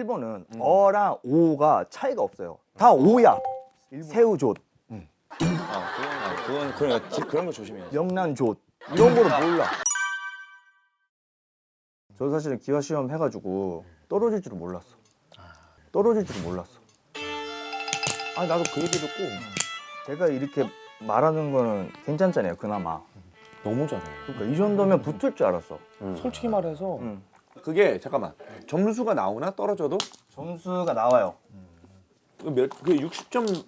일본은 어랑 오가 차이가 없어요. 다 오야. 새우젓, 그런 거 조심해야지. 명란젓 이런 거를 몰라. 저 사실은 기화 시험 해가지고 떨어질 줄은 몰랐어. 떨어질 줄은 몰랐어. 아 나도 그 얘기 듣고 제가 이렇게 말하는 거는 괜찮잖아요, 그나마. 너무 잘해. 그러니까 이 정도면 붙을 줄 알았어. 솔직히 말해서 그게 잠깐만 점수가 나오나 떨어져도 점수가 나와요. 그 60점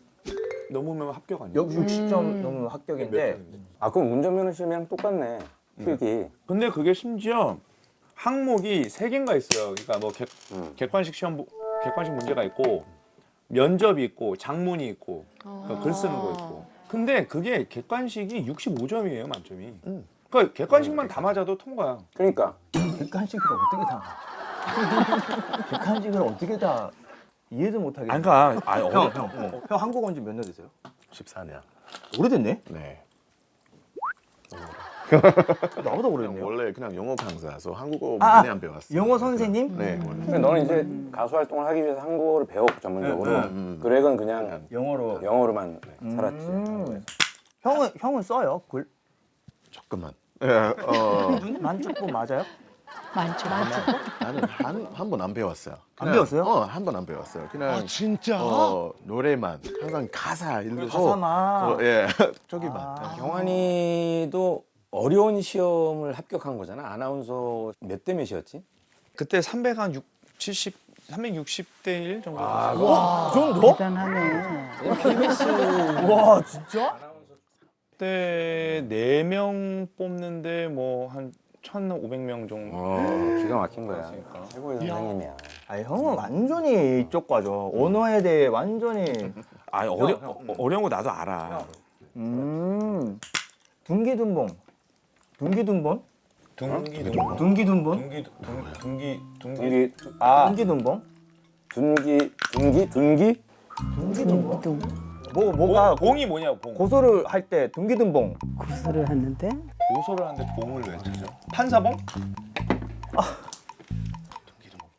넘으면 합격 아니야? 60점 넘으면 합격인데 아 그럼 운전면허 시험이랑 똑같네. 필기. 근데 그게 심지어 항목이 3개인가 있어요. 그러니까 뭐 객관식 시험 객관식 문제가 있고 면접이 있고 장문이 있고 그러니까 글 쓰는 거 있고. 근데 그게 객관식이 65점이에요, 만점이. 그러니까 객관식만 다 맞아도 통과야. 그러니까 객관식을 어떻게 다 객관식을 어떻게 다 이해도 못하겠네. 아니 그러니까 아니 형 한국 온 지 몇 년 되세요? 14년. 오래됐네? 네. 나보다 오래됐네요. 원래 그냥 영어 강사라서 한국어 많이 안 배웠어. 영어 선생님? 네. 근데 너는 이제 가수 활동을 하기 위해서 한국어를 배웠고 전문적으로. 그렉은 그냥 영어로. 영어로만 살았지. 형은 써요? 글? 조금만. 예, 만주법 맞아요? 많죠. 나는 한 번 안 배웠어요. 안 배웠어요? 한 번 안 배웠어요. 그냥 진짜? 노래만 항상 가사 읽어서. 가사만. 예, 저기만. 경환이도 어려운 시험을 합격한 거잖아. 아나운서 몇 대 몇이었지? 그때 360대 1 정도. 와, 그 정도? 대단하네. KBS 와, 진짜? 그때 4명 뽑는데 뭐 한 1,500명 정도. 기가 막힌 거야. 그러니까. 최고의 선생님이야. 아, 형은 완전히 이쪽 과죠. 언어에 대해 완전히. 아니 어려운 거 나도 알아. 둥기둥봉. 둥기둥봉? 둥기둥봉. 둥기둥봉? 둥기. 둥기 둥기둥봉? 둥기 둥기둥봉? 뭐가 봉이 뭐냐고 봉. 고소를 할 때 둥기둥봉. 고소를 했는데 고소를 하는데 봉을 왜 찾아? 판사봉?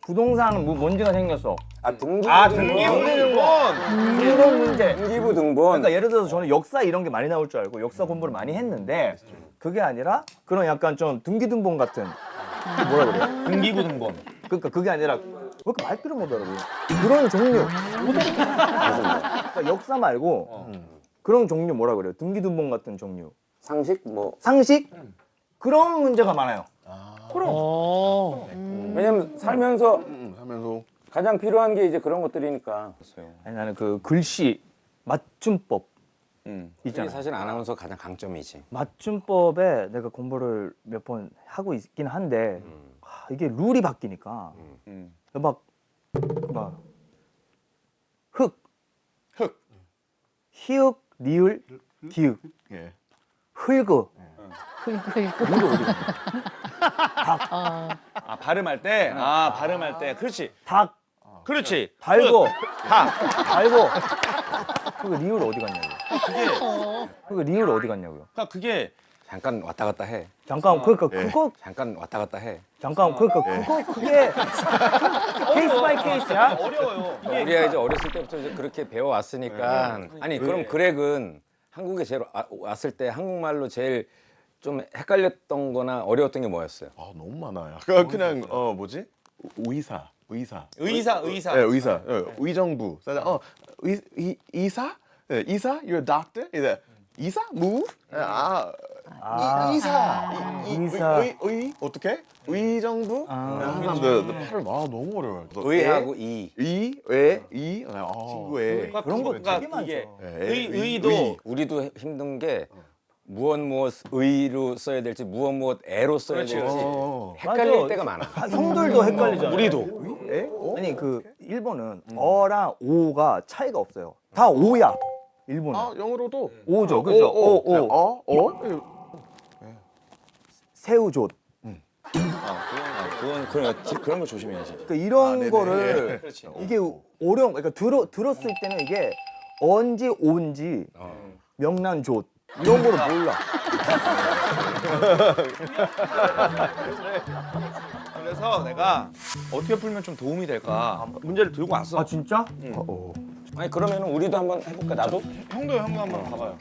부동산 문제가 생겼어. 둥기 둥기둥봉. 이런 문제. 등기부 등본. 그러니까 예를 들어서 저는 역사 이런 게 많이 나올 줄 알고 역사 공부를 많이 했는데 그게 아니라 그런 약간 좀 둥기둥봉 같은 뭐라 그래? 등기부등본. 그러니까 그게 아니라 왜 이렇게 말귀를 못 알아보냐? 그런 종류. 그러니까 역사 말고 그런 종류 뭐라 그래요? 둥기둥봉 같은 종류. 상식 뭐 상식? 그런 문제가 많아요. 왜냐면 살면서 하면서 가장 필요한 게 이제 그런 것들이니까. 아니, 나는 그 글씨 맞춤법 이게 있잖아요. 사실 아나운서 가장 강점이지. 맞춤법에 내가 공부를 몇 번 하고 있긴 한데 이게 룰이 바뀌니까 막 흑, 히읗, 리을, 기읍, 예. 흘그, 아 발음할 때. 아 발음할 때. 그렇지. 닭, 그렇지. 달고, 닭. 달고. 그 리을 어디 갔냐고요? 그 리을 어디 갔냐고요? 그러니까 그게 잠깐 왔다 갔다 해. 잠깐 그러니까 예. 그거 잠깐 왔다 갔다 해. 잠깐 그러니까 그게 케이스 바이 케이스야. 어려워요. 우리가 이제 어렸을 때부터 이제 그렇게 배워왔으니까. 아니 그럼 그렉은 한국에 제일 왔을 때 한국말로 제일 좀 헷갈렸던 거나 어려웠던 게 뭐였어요? 아 너무 많아요. 그냥 뭐지? 의사. 의사. 예, 의사. 의정부. 이사? 예, 이사? You're a doctor? 이제 이사? Move? 이사. 이사. 어떻게? 의정부? 사람들 팔을 너무 어려워요. 의하고 이. 친구의 그런 거 그러니까 되게 많죠. 이게 의, 의도 우리도 힘든 게 무엇 의로 써야 될지 무엇 애로 써야 그렇지, 될지 그렇지. 헷갈릴 맞아. 때가 많아. 형들도 헷갈리잖아. 우리도. 에? 아니 그 일본은 어랑 오가 차이가 없어요. 다 오야. 일본은. 영어로도 오죠. 그죠? 오. 새우젓. 그런 거 조심해야지. 그러니까 이런 네네. 거를 그렇지. 이게 어려운 그러니까 들었을 때는 이게 언지 온지 명란젓 이런 거를 몰라. 그래서 내가 어떻게 풀면 좀 도움이 될까 문제를 들고 왔어. 아 진짜? 아니 그러면 우리도 한번 해볼까? 나도? 형도 한번 가봐요.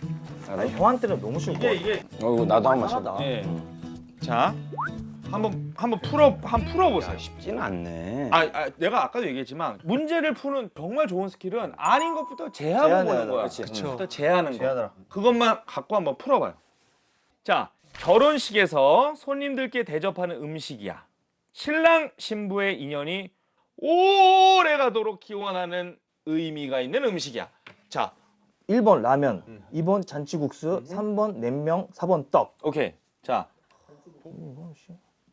아니 형한테는 너무 쉬울 것 같아. 이게 나도 한번 쳐봐. 하다. 예. 자, 한번 풀어보세요. 쉽지는 않네. 내가 아까도 얘기했지만 문제를 푸는 정말 좋은 스킬은 아닌 것부터 제하고 제한해야 보는 돼. 거야. 그렇지. 부터 제하는 거. 제한하라. 그것만 갖고 한번 풀어봐요. 자, 결혼식에서 손님들께 대접하는 음식이야. 신랑 신부의 인연이 오래 가도록 기원하는 의미가 있는 음식이야. 자, 1번 라면, 2번 잔치국수, 3번 냉면, 4번 떡. 오케이. 자,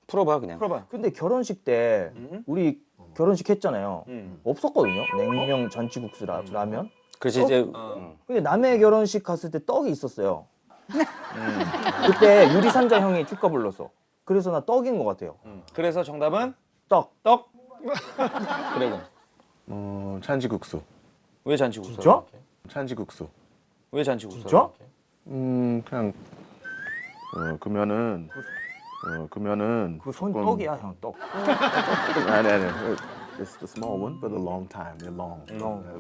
풀어봐 그냥. 풀어봐요. 근데 결혼식 때 우리 결혼식 했잖아요. 없었거든요. 냉면, 잔치국수, 라면. 그렇지 이제 근데 남의 결혼식 갔을 때 떡이 있었어요. 그때 유리산자 형이 축가 불렀어. 그래서 나 떡인 것 같아요. 그래서 정답은 떡. 떡. 그래. 찬지국수. 왜 잔치국수? 진짜? 찬지국수. 왜 잔치국수? 진짜? 그냥 그러면은 그 손 조금- 떡이야 형 떡. 아니. It's the small one, but a long time. They're long.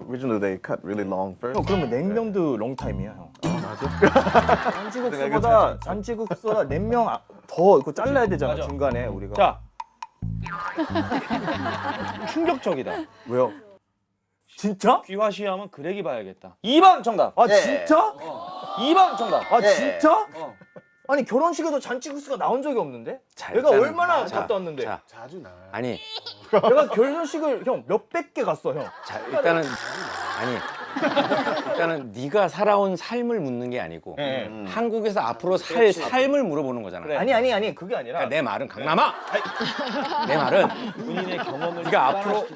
Originally they cut really long first. 형 그러면 냉면도 롱타임이야 형. 맞아. 잔치국수보다 냉면 더 이거 잘라야 되잖아 맞아. 중간에 우리가. 자. 충격적이다. 왜요? 진짜? 귀화시하면 그래기 봐야겠다. 2번 정답. 아 진짜? 2번 정답. 아 진짜? 어. 아니 결혼식에도 잔치국수가 나온 적이 없는데? 자, 내가 일단은- 얼마나 자, 갔다 왔는데? 자, 자주 나. 아니 내가 결혼식을 형 몇백 개 갔어 형. 자 일단은 네가 살아온 삶을 묻는 게 아니고 한국에서 앞으로 살 삶을 물어보는 거잖아. 그래. 아니 그게 아니라. 그러니까 내 말은 강남아. 내 말은 본인의 경험을 네가 앞으로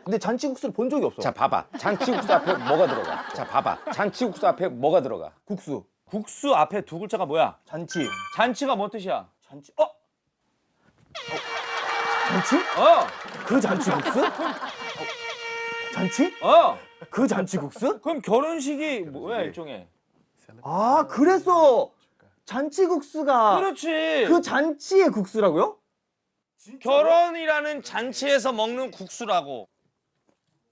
근데 잔치국수를 본 적이 없어. 자 봐봐. 잔치국수 앞에 뭐가 들어가? 자 봐봐. 잔치국수 앞에 뭐가 들어가? 국수, 국수 앞에 두 글자가 뭐야? 잔치, 잔치가 뭔 뜻이야? 잔치. 잔치? 그 잔치국수? 잔치? 그 잔치국수? 그럼 결혼식이 뭐야 일종의? 아 그래서 잔치국수가 그렇지. 그 잔치의 국수라고요? 결혼이라는 잔치에서 먹는 국수라고.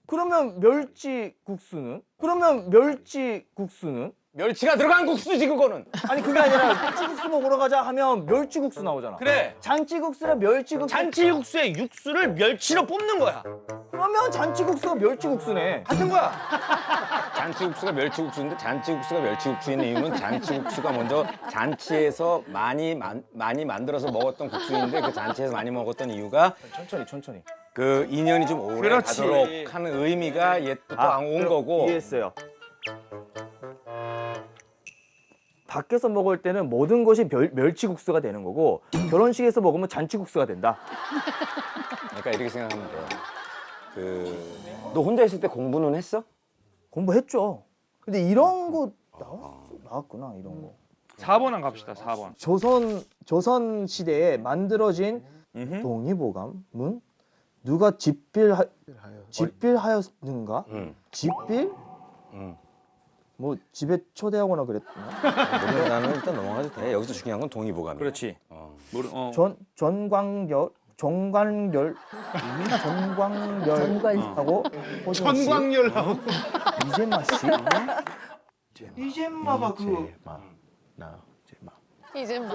그러면 멸치국수는? 그러면 멸치국수는? 멸치가 들어간 국수지 그거는. 아니 그게 아니라 찌국수 먹으러 가자 하면 멸치국수 나오잖아. 그래. 잔치국수랑 멸치국수. 잔치국수의 육수를 멸치로 뽑는 거야. 그러면 잔치국수가 멸치국수네. 같은 거야. 잔치국수가 멸치국수인데 잔치국수가 멸치국수인 이유는 잔치국수가 먼저 잔치에서 많이 만들어서 먹었던 국수인데 그 잔치에서 많이 먹었던 이유가 천천히. 그 인연이 좀 오래 그렇지. 가도록 하는 의미가 옛부터 온 거고. 이해했어요. 밖에서 먹을 때는 모든 것이 멸치국수가 되는 거고 결혼식에서 먹으면 잔치국수가 된다. 그러니까 이렇게 생각하면 돼. 너 혼자 있을 때 공부는 했어? 공부했죠. 근데 이런 거 나왔구나 이런 거. 4번 한 갑시다. 4번. 조선 시대에 만들어진 동의보감은 누가 집필하였는가? 집필? 뭐 집에 초대하거나 그랬나? 나는 일단 넘어가도 돼. 여기서 중요한 건 동의보감이야. 그렇지. 전광렬 전광렬하고 전광렬. 이재마 씨? 이재마가 그 이제 뭐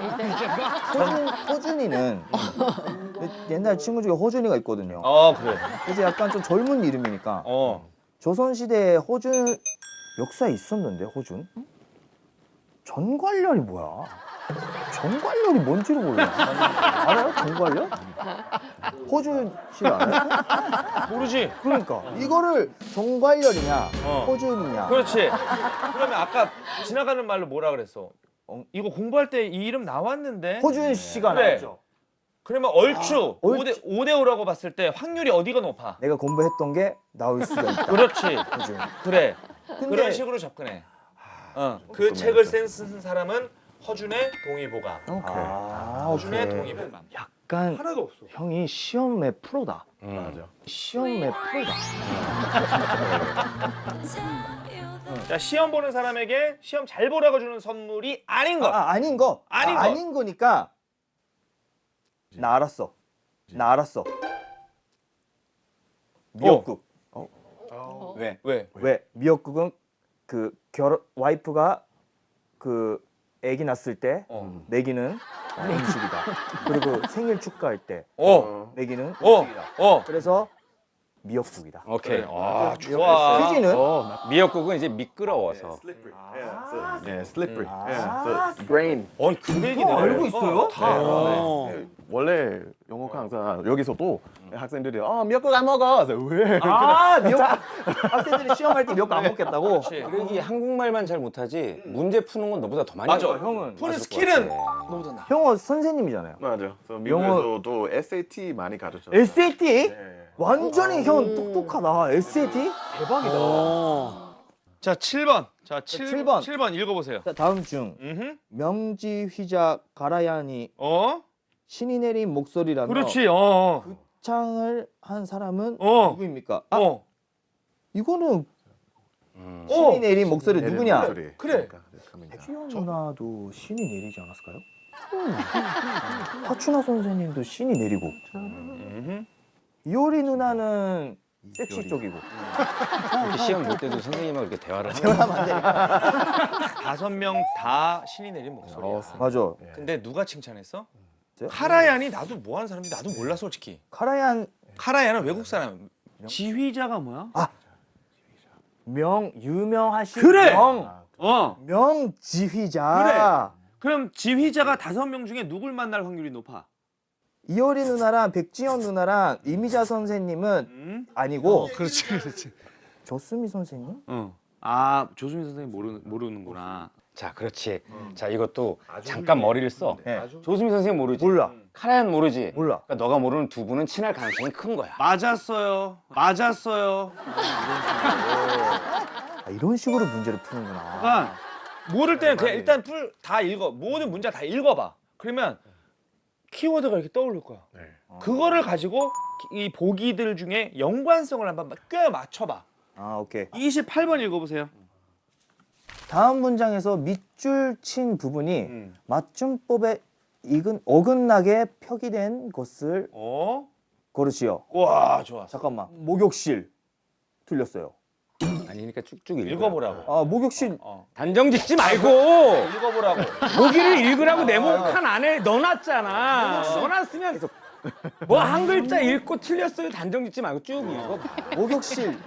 호준이는 옛날 친구 중에 호준이가 있거든요. 그래. 그래서 약간 좀 젊은 이름이니까 조선 시대에 호준 역사에 있었는데 호준? 전관련이 뭐야? 전관련이 뭔지를 몰라. 알아요? 전관련? 호준 씨가 알아요? 모르지. 그러니까 이거를 전관련이냐 호준이냐? 그렇지. 그러면 아까 지나가는 말로 뭐라 그랬어? 이거 공부할 때 이 이름 나왔는데. 호준 씨가 그래. 나왔죠. 그러면 얼추 얼추. 5대 5라고 봤을 때 확률이 어디가 높아? 내가 공부했던 게 나올 수가 있다. 그렇지. 호준. 그래. 근데 그런 식으로 접근해. 그 책을 쓴 사람은 허준의 동의보감. 허준의 오케이. 동의보감. 약간 하나도 없어. 형이 시험의 프로다. 맞아. 시험의 프로다. 자, 시험 보는 사람에게 시험 잘 보라고 주는 선물이 아닌 것. 아닌 거. 아닌 거. 아닌 거니까 나 알았어. 나 알았어. 미역국. 왜? 왜? 왜? 미역국은 그 와이프가 그 아기 낳았을 때 먹이는 음식이다. 그리고 생일 축하할 때 먹이는 음식이다. 그래서 미역국이다. 오케이. 아, 좋아. 퀴즈는 미역국은 이제 미끄러워서. Yeah, slippery. Yeah, so brain. 그 얘기네. 알고 있어요? 원래 영어 강사 여기서도 학생들이 미역국 안 먹어. 그래서 왜? 미역국. 학생들이 시험할 때 미역국 안 먹겠다고. 그러기 한국말만 잘 못하지 문제 푸는 건 너보다 더 많이 맞아. 알아. 형은 푸는 스킬은 같아. 너보다 나. 형은 선생님이잖아요. 맞아. 그래서 미국에서도 SAT 많이 가르쳤어. SAT? 완전히 형 똑똑하다. SAT? 대박이다. 자, 7번. 자, 7번. 7번 읽어보세요. 자, 다음 중 명지휘자 가라야니 신이 내린 목소리라며 그렇지. 창을 한 사람은 어. 누구입니까? 이거는 음. 신이 내린 목소리 누구냐? 목소리. 그래. 백지연 누나도 신이 내리지 않았을까요? 하춘아 선생님도 신이 내리고 이효리 누나는 섹시 쪽이고 이렇게 시험 볼 때도 선생님하고 이렇게 대화를 하는 하면 안 되니까. 5명 다 신이 내린 목소리야. 맞아. 근데 누가 칭찬했어? 네? 카라얀이 나도 뭐 하는 사람인지 나도 몰라 솔직히. 카라얀 카라얀은 외국 사람. 지휘자가 뭐야? 유명하신 그래! 명 명지휘자 그럼 지휘자가 5명 중에 누굴 만날 확률이 높아? 이효리 누나랑 백지연 누나랑 이미자 선생님은 아니고 그렇지. 조수미 선생님? 아 조수민 선생님 모르는구나. 자, 그렇지. 자, 이것도 잠깐 머리를 써. 네. 조수미 선생님 모르지? 몰라. 카라얀 모르지? 몰라. 그러니까 너가 모르는 두 분은 친할 가능성이 큰 거야. 맞았어요. 이런 식으로 문제를 푸는구나. 그러니까 모를 때는 그냥 일단 다 읽어. 모든 문제 다 읽어봐. 그러면 키워드가 이렇게 떠오를 거야. 그거를 가지고 이 보기들 중에 연관성을 한번 꽤 맞춰봐. 오케이. 28번 읽어보세요. 다음 문장에서 밑줄 친 부분이 맞춤법에 어긋나게 표기된 것을 고르시오. 와, 좋았어. 잠깐만. 목욕실 틀렸어요. 아니니까 쭉쭉 읽어보라고. 목욕실 단정 짓지 말고 읽어보라고. 보기를 읽으라고 네모칸 안에 넣어놨잖아. 넣어놨으면 뭐 한 글자 읽고 틀렸어요. 단정 짓지 말고 쭉 읽어. 목욕실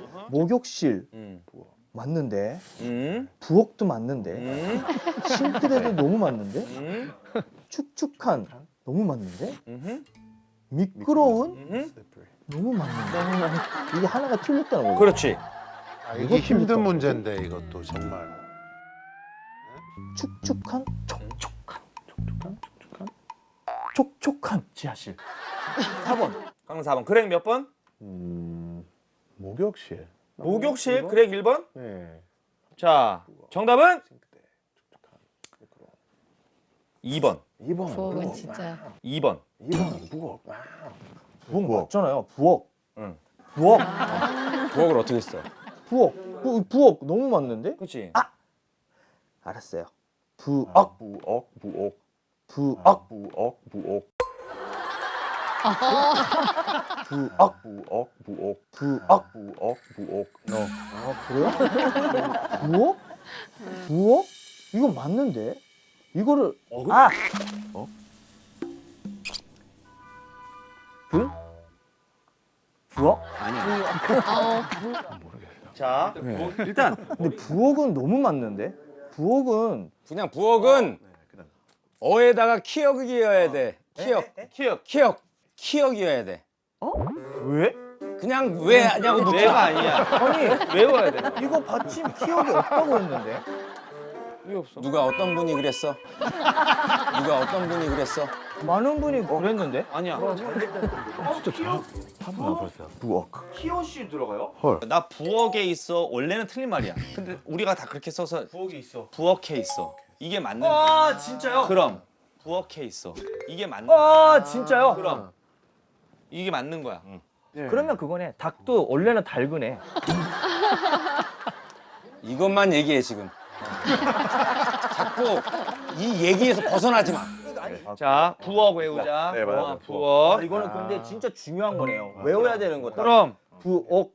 맞는데 부엌도 맞는데 싱크대도 너무 맞는데 축축한 너무 맞는데 미끄러운 너무 맞는데 이게 하나가 틀렸다는 거죠. 그렇지. 이게 힘든 문제인데 이것도 정말. 축축한 촉촉한 지하실. 4번. 강릉 4번. 그렉 몇 번? 목욕실. 목욕실. 그렉 1번? 네. 자, 정답은 2번. 2번. 부엌은 진짜 2번. 2번 부엌. 부엌 맞잖아요. 부엌. 응. 부엌. 부엌을 어떻게 써? 부엌 너무 맞는데? 그렇지. 알았어요. 부엌. 부엌. 부엌. 부엌. 부엌. 부엌. 부엌. 그래요? 부엌? 부엌? 이거 맞는데? 이거를 부엌? 자, 일단 근데 부엌은 너무 맞는데? 부엌은 그냥 부엌은 어에다가 키역이어야 돼. 키역이어야 돼. 왜? 그냥 왜 하냐고 묻지 내가 마. 아니야. 아니 외워야 돼. 이거 받침 기억이 없다고 했는데. 왜 없어? 누가 어떤 분이 그랬어? 많은 분이 그랬는데. 아니야. 부엌. 키오씨 들어가요? 나 부엌에 있어. 원래는 틀린 말이야. 근데 우리가 다 그렇게 써서 부엌에 있어. 부엌에 있어. 이게 맞는. 진짜요? 그럼 부엌에 있어. 이게 맞는. 진짜요? 그럼 이게 맞는 거야. 그러면 그거네. 닭도 원래는 달그네. 이것만 얘기해 지금. 자꾸 이 얘기에서 벗어나지 마. 자, 부엌 외우자. 네, 맞아요. 부엌. 이거는 근데 진짜 중요한 거네요. 외워야 되는 거다. 그럼 부엌